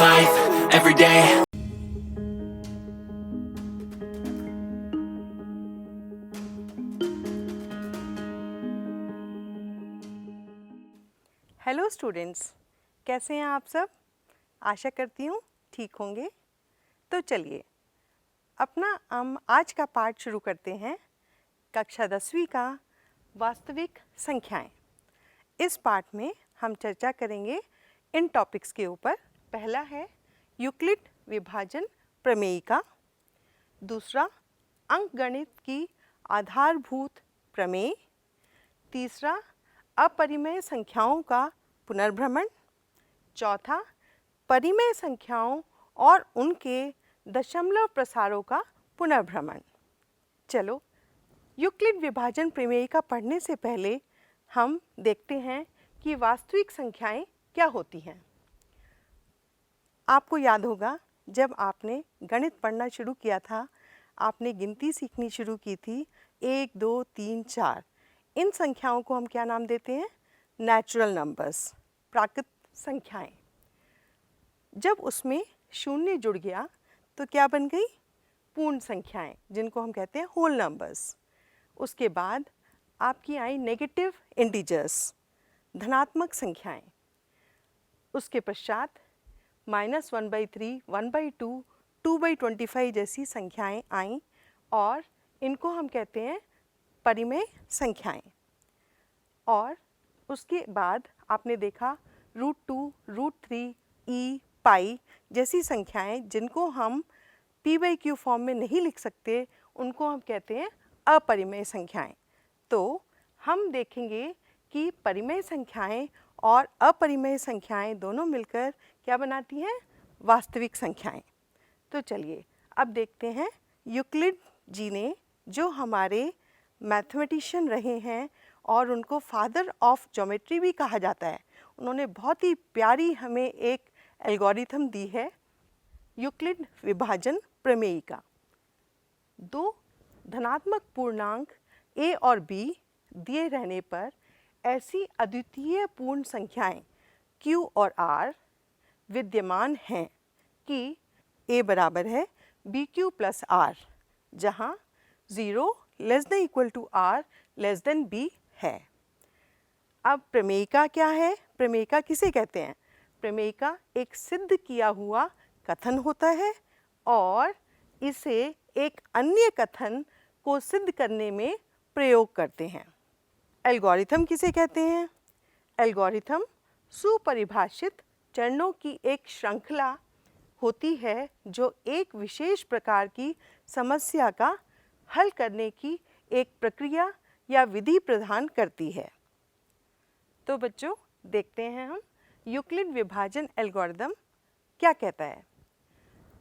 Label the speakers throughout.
Speaker 1: life, every day.
Speaker 2: Hello students, कैसे हैं आप सब? आशा करती हूँ ठीक होंगे। तो चलिए अपना हम आज का पाठ शुरू करते हैं। कक्षा 10वीं का वास्तविक संख्याएं। इस पाठ में हम चर्चा करेंगे इन टॉपिक्स के ऊपर। पहला है यूक्लिड विभाजन प्रमेयिका, दूसरा अंकगणित की आधारभूत प्रमेय, तीसरा अपरिमेय संख्याओं का पुनर्भ्रमण, चौथा परिमेय संख्याओं और उनके दशमलव प्रसारों का पुनर्भ्रमण। चलो यूक्लिड विभाजन प्रमेयिका पढ़ने से पहले हम देखते हैं कि वास्तविक संख्याएं क्या होती हैं। आपको याद होगा जब आपने गणित पढ़ना शुरू किया था, आपने गिनती सीखनी शुरू की थी 1, 2, 3, 4। इन संख्याओं को हम क्या नाम देते हैं? नेचुरल नंबर्स, प्राकृत संख्याएं। जब उसमें शून्य जुड़ गया तो क्या बन गई? पूर्ण संख्याएं, जिनको हम कहते हैं होल नंबर्स। उसके बाद आपकी आई नेगेटिव इंटीजर्स, धनात्मक संख्याएं। उसके पश्चात -1/3, 1/2, 2/25 जैसी संख्याएं आईं और इनको हम कहते हैं परिमेय संख्याएं। और उसके बाद आपने देखा √2, √3, e, पाई जैसी संख्याएं जिनको हम p/q फॉर्म में नहीं लिख सकते, उनको हम कहते हैं अपरिमेय संख्याएं। तो हम देखेंगे कि परिमेय संख्याएं और अपरिमेय संख्याएं दोनों मिलकर क्या बनाती हैं? वास्तविक संख्याएं। तो चलिए अब देखते हैं यूक्लिड जी ने, जो हमारे मैथमेटिशियन रहे हैं और उनको फादर ऑफ ज्योमेट्री भी कहा जाता है, उन्होंने बहुत ही प्यारी हमें एक एल्गोरिथम दी है, यूक्लिड विभाजन प्रमेयिका। दो धनात्मक पूर्णांक a और b दिए रहने पर ऐसी अद्वितीय पूर्ण संख्याएं q और r विद्यमान हैं कि a बराबर है bq + r, जहाँ 0 ≤ r b है। अब प्रमेयिका क्या है? प्रमेयिका किसे कहते हैं? प्रमेयिका एक सिद्ध किया हुआ कथन होता है और इसे एक अन्य कथन को सिद्ध करने में प्रयोग करते हैं। एल्गोरिथम किसे कहते हैं? एल्गोरिथम सुपरिभाषित चरणों की एक श्रृंखला होती है जो एक विशेष प्रकार की समस्या का हल करने की एक प्रक्रिया या विधि प्रदान करती है। तो बच्चों देखते हैं हम यूक्लिड विभाजन एल्गोरिथम क्या कहता है।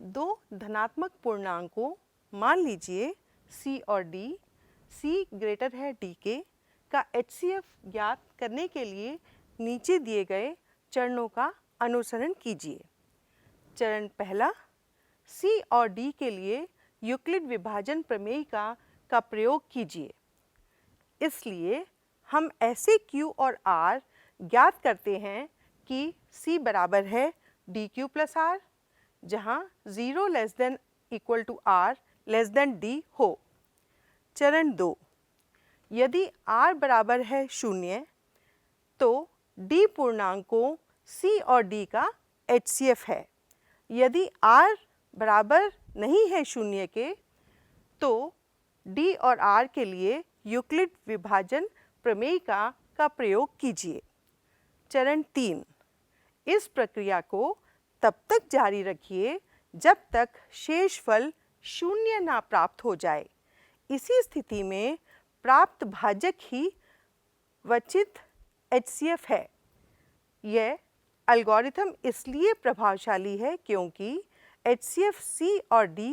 Speaker 2: दो धनात्मक पूर्णांकों, मान लीजिए c और d, c ग्रेटर है d के, का HCF ज्ञात करने के लिए नीचे दिए गए चरणों का अनुसरण कीजिए। चरण पहला, c और d के लिए यूक्लिड विभाजन प्रमेयिका का प्रयोग कीजिए। इसलिए हम ऐसे q और r ज्ञात करते हैं कि c बराबर है dq + r, जहाँ 0 ≤ r d हो। चरण 2, यदि r बराबर है 0 तो d पूर्णांकों c और d का HCF है। यदि r बराबर नहीं है 0 के तो d और r के लिए यूक्लिड विभाजन प्रमेयिका का प्रयोग कीजिए। चरण 3, इस प्रक्रिया को तब तक जारी रखिए जब तक शेषफल 0 ना प्राप्त हो जाए। इसी स्थिति में प्राप्त भाजक ही वचित HCF है। यह एल्गोरिथम इसलिए प्रभावशाली है क्योंकि HCF c और d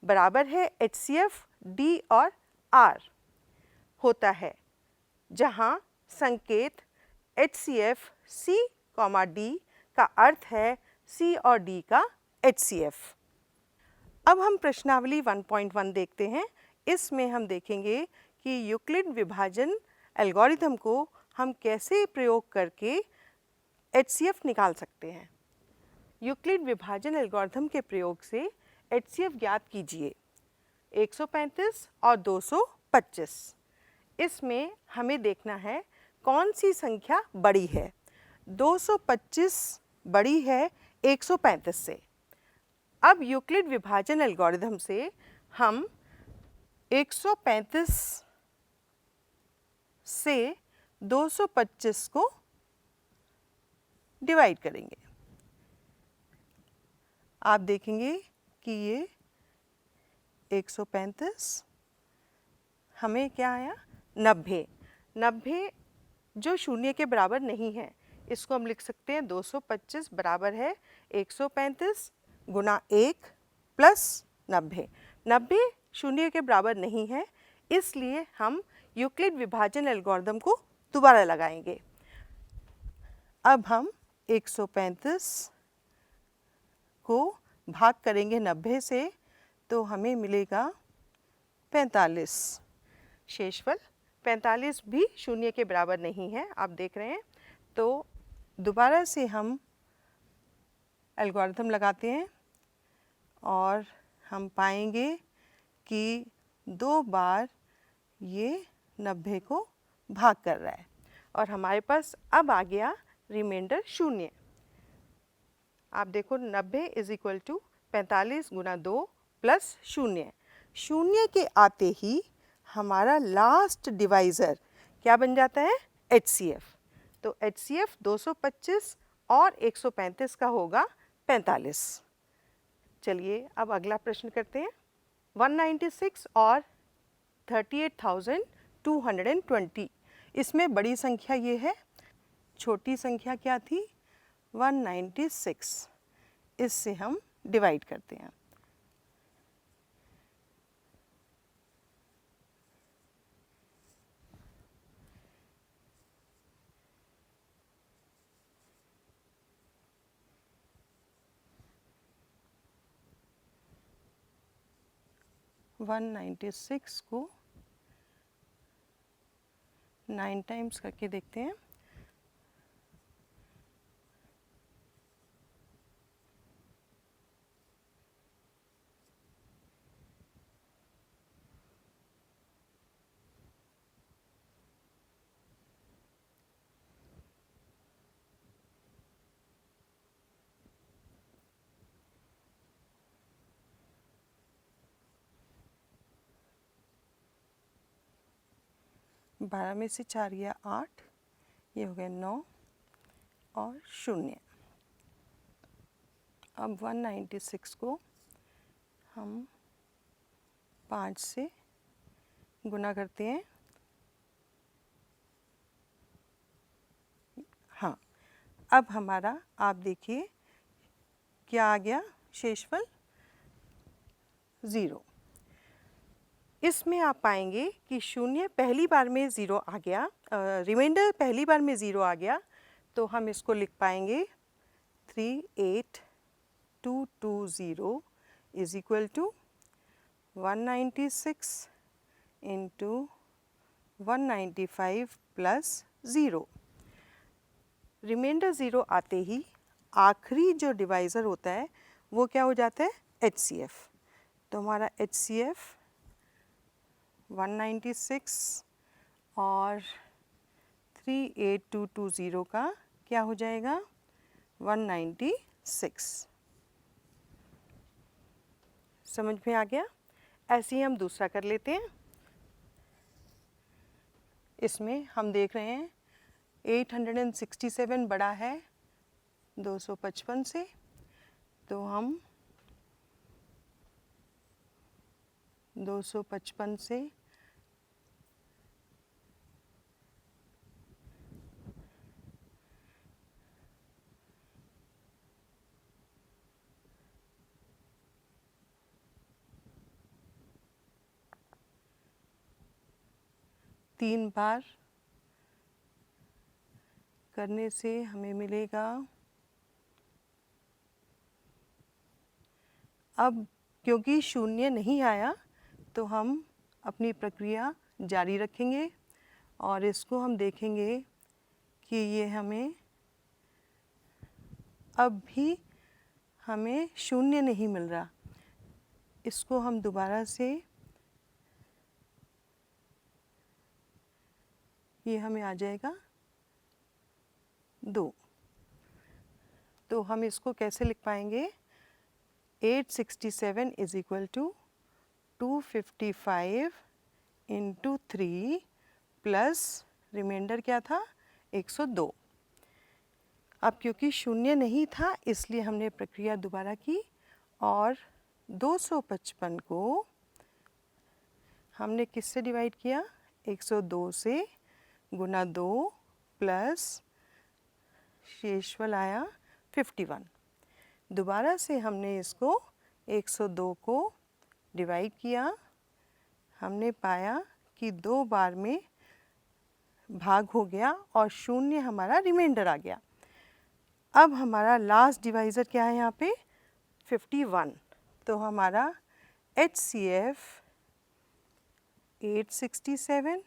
Speaker 2: बराबर है HCF d और r होता है, जहाँ संकेत HCF c, d का अर्थ है c और d का HCF। अब हम प्रश्नावली 1.1 देखते हैं। इसमें हम देखेंगे कि यूक्लिड विभाजन एल्गोरिथम को हम कैसे प्रयोग करके HCF निकाल सकते हैं। यूक्लिड विभाजन एल्गोरिथम के प्रयोग से HCF ज्ञात कीजिए। 135 और 225। इसमें हमें देखना है कौन सी संख्या बड़ी है। 225 बड़ी है 135 से। अब यूक्लिड विभाजन एल्गोरिथम से हम 135 से 225 को डिवाइड करेंगे। आप देखेंगे कि ये 135 हमें क्या आया 90। 90 जो शून्य के बराबर नहीं है, इसको हम लिख सकते हैं 225 बराबर है 135 गुना 1 प्लस 90। 90 शून्य के बराबर नहीं है, इसलिए हम यूक्लिड विभाजन एल्गोरिथम को दोबारा लगाएंगे। अब हम 135 को भाग करेंगे 90 से, तो हमें मिलेगा 45। शेषफल 45 भी शून्य के बराबर नहीं है, आप देख रहे हैं। तो दोबारा से हम एल्गोरिथम लगाते हैं और हम पाएंगे कि 2 बार ये 90 को भाग कर रहा है और हमारे पास अब आ गया रिमाइंडर शून्य। आप देखो 90 इज इक्वल टू 45 गुना 2 प्लस शून्य। शून्य के आते ही हमारा लास्ट डिवाइज़र क्या बन जाता है HCF। तो HCF 225 और 135 का होगा 45। चलिए अब अगला प्रश्न करते हैं। 196 और 38,220। इसमें बड़ी संख्या ये है, छोटी संख्या क्या थी 196। इससे हम डिवाइड करते हैं। वन 196 को 9 टाइम्स करके देखते हैं। बारह में से 4 गया 8, ये हो गया 9 और 0। अब 196 को हम 5 से गुना करते हैं। हाँ, अब हमारा आप देखिए क्या आ गया शेषफल 0। इसमें आप पाएंगे कि शून्य पहली बार में 0 आ गया, रिमाइंडर पहली बार में 0 आ गया, तो हम इसको लिख पाएंगे 38220 is equal to 196 into 195 plus 0। Remainder 0 आते ही आखिरी जो डिवाइज़र होता है वो क्या हो जाता है HCF। तो हमारा HCF 196 और 38220 का क्या हो जाएगा 196। समझ में आ गया? ऐसे ही हम दूसरा कर लेते हैं। इसमें हम देख रहे हैं 867 बड़ा है 255 से, तो हम 255 से तीन बार करने से हमें मिलेगा, अब क्योंकि शून्य नहीं आया तो हम अपनी प्रक्रिया जारी रखेंगे और इसको हम देखेंगे कि ये हमें अब भी हमें शून्य नहीं मिल रहा। इसको हम दोबारा से, ये हमें आ जाएगा 2। तो हम इसको कैसे लिख पाएंगे? 867 is equal to 255 into 3 plus remainder क्या था? 102। अब क्योंकि शून्य नहीं था इसलिए हमने प्रक्रिया दोबारा की और 255 को हमने किससे डिवाइड किया? 102 से गुना 2 प्लस शेषफल आया 51। दोबारा से हमने इसको 102 को डिवाइड किया, हमने पाया कि 2 बार में भाग हो गया और शून्य हमारा रिमाइंडर आ गया। अब हमारा लास्ट डिवाइज़र क्या है यहाँ पे? 51। तो हमारा HCF 867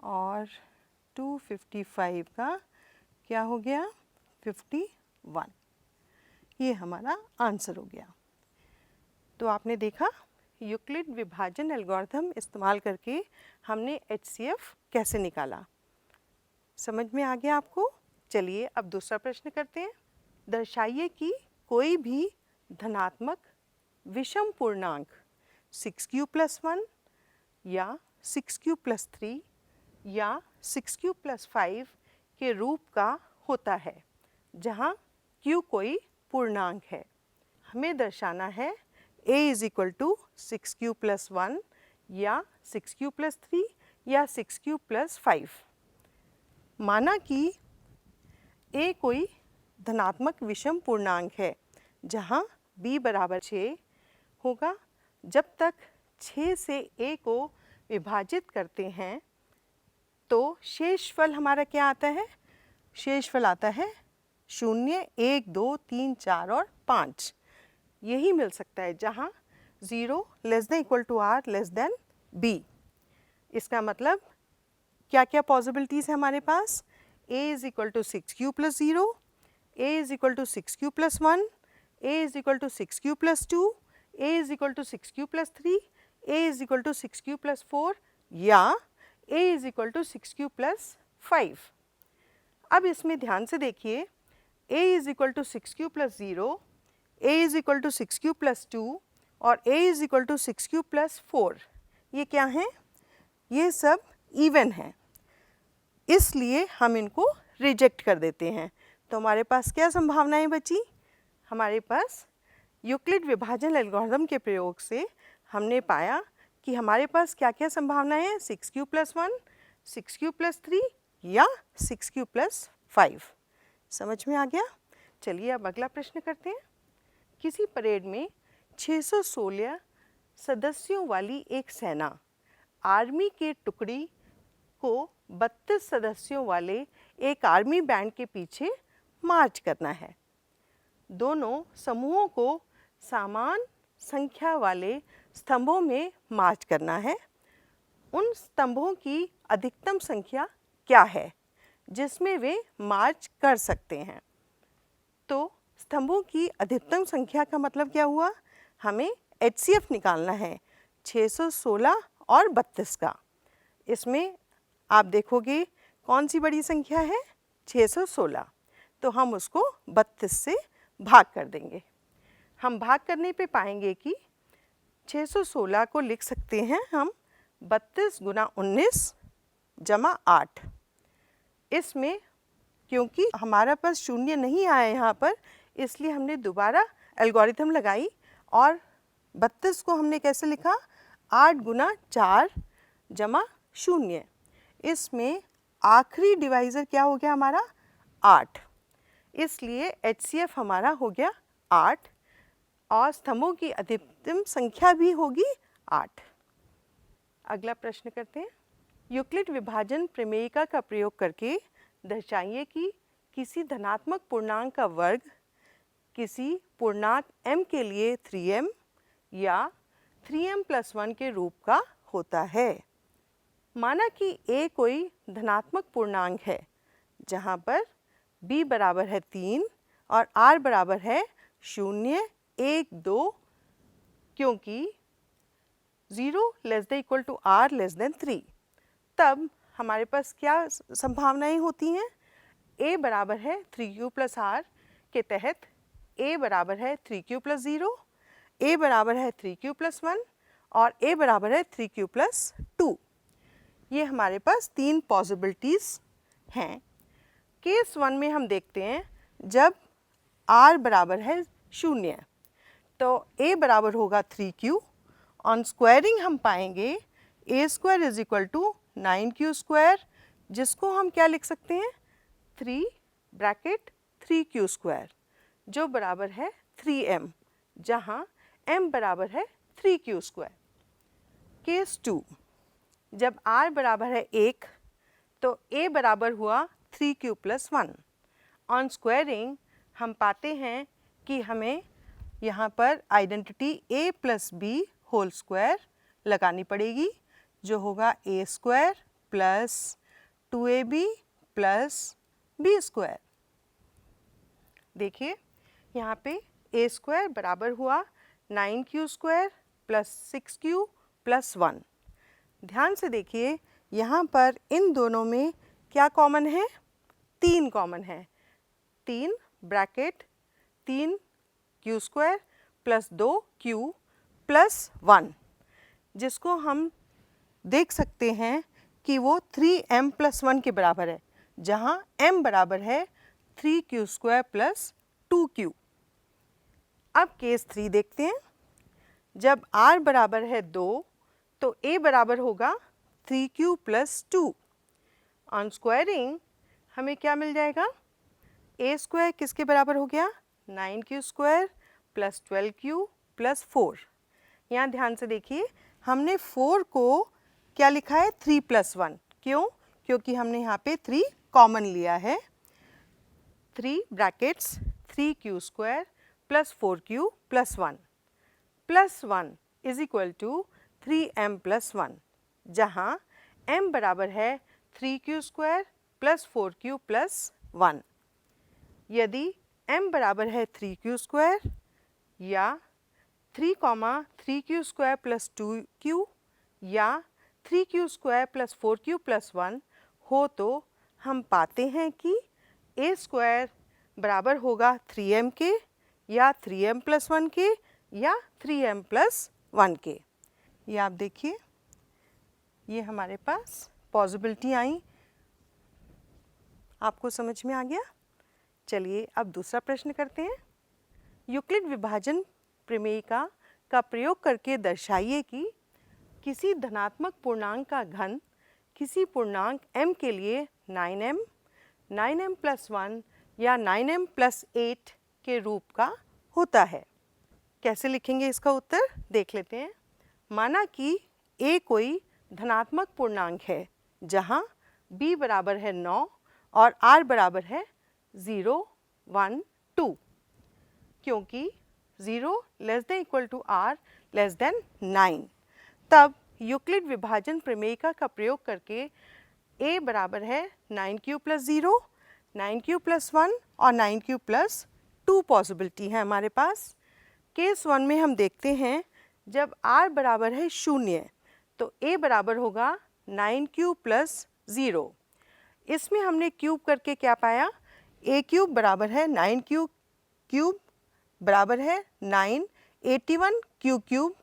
Speaker 2: और 255 का क्या हो गया? 51। ये हमारा आंसर हो गया। तो आपने देखा यूक्लिड विभाजन एल्गोरिथम इस्तेमाल करके हमने HCF कैसे निकाला। समझ में आ गया आपको? चलिए अब दूसरा प्रश्न करते हैं। दर्शाइए कि कोई भी धनात्मक विषम पूर्णांक 6q + 1 या 6q + 3 या 6q + 5 के रूप का होता है जहाँ q कोई पूर्णांक है। हमें दर्शाना है a = 6q + 1 या 6q + 3 या 6q + 5। माना कि a कोई धनात्मक विषम पूर्णांक है जहाँ b = 6 होगा। जब तक 6 से a को विभाजित करते हैं तो शेषफल हमारा क्या आता है? शेषफल आता है 0, 1, 2, 3, 4 और 5। यही मिल सकता है जहाँ 0 ≤ r b। इसका मतलब क्या क्या पॉसिबिलिटीज़ है हमारे पास? a = 6q + 0, a = 6q + 1, a = 6q + 2, a = 6q + 3, a = 6q + 4 या a = 6q + 5। अब इसमें ध्यान से देखिए, a = 6q + 0, a = 6q + 2 और a = 6q + 4। ये क्या हैं? ये सब इवन हैं, इसलिए हम इनको रिजेक्ट कर देते हैं। तो हमारे पास क्या संभावनाएं बची? हमारे पास यूक्लिड विभाजन एल्गोरिथम के प्रयोग से हमने पाया कि हमारे पास क्या क्या संभावनाएं हैं? 6q + 1, 6q + 3 या 6q + 5। समझ में आ गया? चलिए अब अगला प्रश्न करते हैं। किसी परेड में 616 सदस्यों वाली एक सेना आर्मी के टुकड़ी को 32 सदस्यों वाले एक आर्मी बैंड के पीछे मार्च करना है। दोनों समूहों को समान संख्या वाले स्तंभों में मार्च करना है। उन स्तंभों की अधिकतम संख्या क्या है जिसमें वे मार्च कर सकते हैं? तो स्तंभों की अधिकतम संख्या का मतलब क्या हुआ? हमें HCF निकालना है 616 और 32 का। इसमें आप देखोगे कौन सी बड़ी संख्या है? 616। तो हम उसको 32 से भाग कर देंगे। हम भाग करने पे पाएंगे कि 616 को लिख सकते हैं हम 32 × 19 + 8। इसमें क्योंकि हमारा पास शून्य नहीं आया यहाँ पर, इसलिए हमने दोबारा एल्गोरिथम लगाई और 32 को हमने कैसे लिखा? 8 × 4 + 0। इसमें आखिरी डिवाइज़र क्या हो गया हमारा? 8। इसलिए HCF हमारा हो गया 8 और स्तंभों की अधिकतम संख्या भी होगी 8। अगला प्रश्न करते हैं। यूक्लिड विभाजन प्रमेयिका का प्रयोग करके दर्शाइए कि किसी धनात्मक पूर्णांक का वर्ग किसी पूर्णांक m के लिए 3m या 3m + 1 के रूप का होता है। माना कि a कोई धनात्मक पूर्णांक है जहाँ पर b = 3 और r = 0, 1, 2, क्योंकि 0 less than equal to r less than 3, तब हमारे पास क्या संभावनाएं होती हैं? a बराबर है 3q प्लस r के तहत a बराबर है 3q प्लस 0, a बराबर है 3q प्लस 1 और a बराबर है 3q प्लस 2। ये हमारे पास 3 पॉसिबिलिटीज़ हैं। केस 1 में हम देखते हैं जब r बराबर है 0 तो a बराबर होगा 3q। ऑन स्क्वायरिंग हम पाएंगे a square is equal to 9q square, जिसको हम क्या लिख सकते हैं? 3 ब्रैकेट 3q स्क्वायर, जो बराबर है 3m, जहाँ m बराबर है 3q स्क्वायर। केस 2, जब r बराबर है 1 तो a बराबर हुआ 3q प्लस 1। ऑन स्क्वायरिंग हम पाते हैं कि हमें यहाँ पर identity a plus b whole square लगानी पड़ेगी, जो होगा a square plus 2ab plus b square. देखिए यहाँ पे a स्क्वायर बराबर हुआ 9q square plus 6q plus 1। ध्यान से देखिए यहाँ पर इन दोनों में क्या कॉमन है? 3 कॉमन है। 3 bracket 3q square plus 2q plus 1, जिसको हम देख सकते हैं कि वो 3m प्लस 1 के बराबर है, जहाँ m बराबर है 3q स्क्वायर प्लस 2q। अब केस 3 देखते हैं। जब r बराबर है 2 तो a बराबर होगा 3q प्लस 2। ऑन स्क्वायरिंग हमें क्या मिल जाएगा? a स्क्वायर किसके बराबर हो गया? 9q square plus 12q plus 4। यहाँ ध्यान से देखिए हमने 4 को क्या लिखा है? 3 प्लस 1। क्यों? क्योंकि हमने यहाँ पे 3 कॉमन लिया है। 3 brackets 3q square plus 4q plus 1 plus 1 is equal to 3m plus 1, जहाँ m बराबर है 3q square plus 4q plus 1। यदि m बराबर है 3q स्क्वायर या 3,3q स्क्वायर प्लस 2q या 3q square plus 4q plus 1 हो तो हम पाते हैं कि a स्क्वायर बराबर होगा 3m के या 3m प्लस 1 के या 3m प्लस 1 के। ये आप देखिए, ये हमारे पास पॉसिबिलिटी आई। आपको समझ में आ गया? चलिए अब दूसरा प्रश्न करते हैं। यूक्लिड विभाजन प्रमेयिका का प्रयोग करके दर्शाइए कि किसी धनात्मक पूर्णांक का घन किसी पूर्णांक m के लिए 9m, 9m प्लस 1 या 9m प्लस 8 के रूप का होता है। कैसे लिखेंगे इसका उत्तर देख लेते हैं। माना कि a कोई धनात्मक पूर्णांक है जहाँ b बराबर है 9 और r बराबर है 0, 1, 2, क्योंकि 0 less than equal to r less than 9, तब यूक्लिड विभाजन प्रमेयिका का प्रयोग करके a बराबर है 9q प्लस 0, 9q प्लस 1 और 9q प्लस 2 पॉसिबिलिटी है हमारे पास। केस 1 में हम देखते हैं जब r बराबर है 0 तो a बराबर होगा 9q प्लस 0। इसमें हमने क्यूब करके क्या पाया? a क्यूब बराबर है 9q क्यूब बराबर है 9, 81 q क्यूब,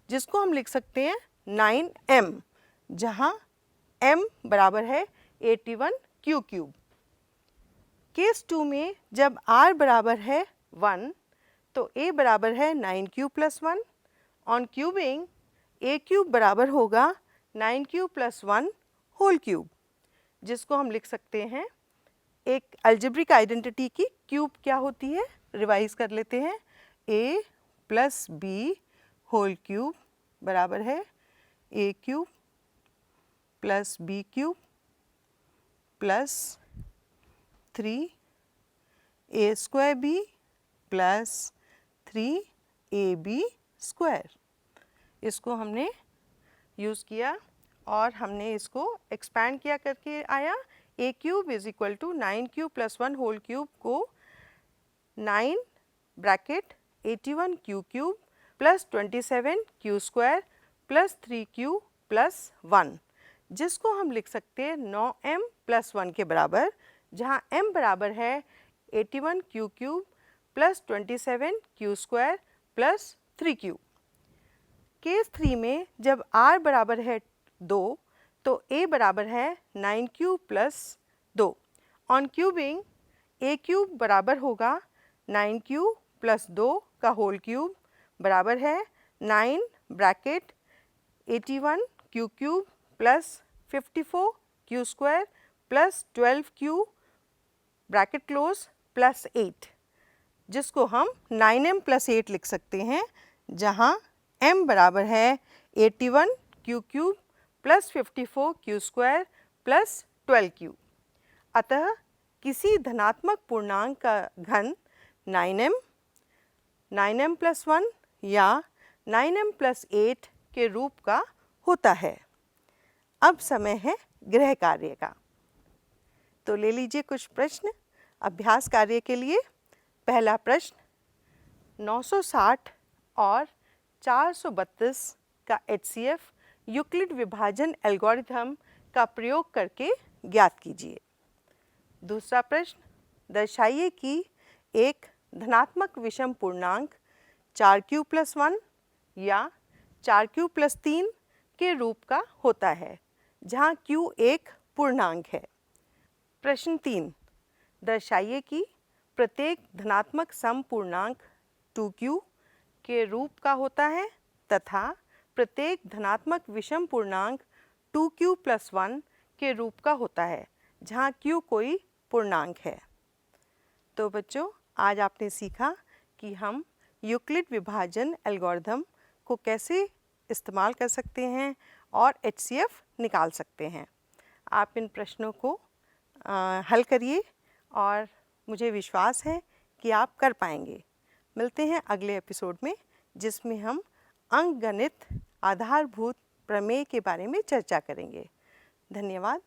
Speaker 2: जिसको हम लिख सकते हैं 9m, जहाँ m बराबर है 81 q क्यूब। केस 2 में जब r बराबर है 1 तो a बराबर है 9q plus 1। On cubing a cube बराबर होगा 9q प्लस 1 होल क्यूब, जिसको हम लिख सकते हैं एक अलजेब्रिक आइडेंटिटी की क्यूब क्या होती है, रिवाइज कर लेते हैं। a plus b whole cube बराबर है a cube plus b cube plus 3a square b plus 3ab square. इसको हमने यूज़ किया और हमने इसको एक्सपैंड किया करके आया। a cube is equal to 9q plus 1 whole cube को 9 bracket 81 q cube plus 27 q square plus 3q plus 1, जिसको हम लिख सकते हैं 9m प्लस 1 के बराबर, जहाँ m बराबर है 81 q cube plus 27 q square plus 3q। Case 3 में जब r बराबर है 2 तो a बराबर है 9q plus 2। On cubing a cube बराबर होगा 9q प्लस 2 का होल क्यूब बराबर है 9 bracket 81 q cube plus 54 Q square plus 12q bracket close plus 8, जिसको हम 9m प्लस 8 लिख सकते हैं, जहाँ m बराबर है 81 q cube plus 54 Q square plus 12q। अतः किसी धनात्मक पूर्णांक का घन 9m प्लस 1 या 9m प्लस 8 के रूप का होता है। अब समय है गृह कार्य का, तो ले लीजिए कुछ प्रश्न अभ्यास कार्य के लिए। पहला प्रश्न, 960 और 432 का HCF यूक्लिड विभाजन एल्गोरिथम का प्रयोग करके ज्ञात कीजिए। दूसरा प्रश्न, दर्शाइए कि एक धनात्मक विषम पूर्णांक 4q प्लस 1 या 4q प्लस 3 के रूप का होता है, जहाँ q एक पूर्णांक है। प्रश्न 3, दर्शाइए कि प्रत्येक धनात्मक सम पूर्णांक 2q के रूप का होता है तथा प्रत्येक धनात्मक विषम पूर्णांक 2q प्लस 1 के रूप का होता है, जहाँ q कोई पूर्णांक है। तो बच्चों, आज आपने सीखा कि हम यूक्लिड विभाजन एल्गोरिथम को कैसे इस्तेमाल कर सकते हैं और HCF निकाल सकते हैं। आप इन प्रश्नों को हल करिए और मुझे विश्वास है कि आप कर पाएंगे। मिलते हैं अगले एपिसोड में, जिसमें हम अंकगणित आधारभूत प्रमेय के बारे में चर्चा करेंगे। धन्यवाद।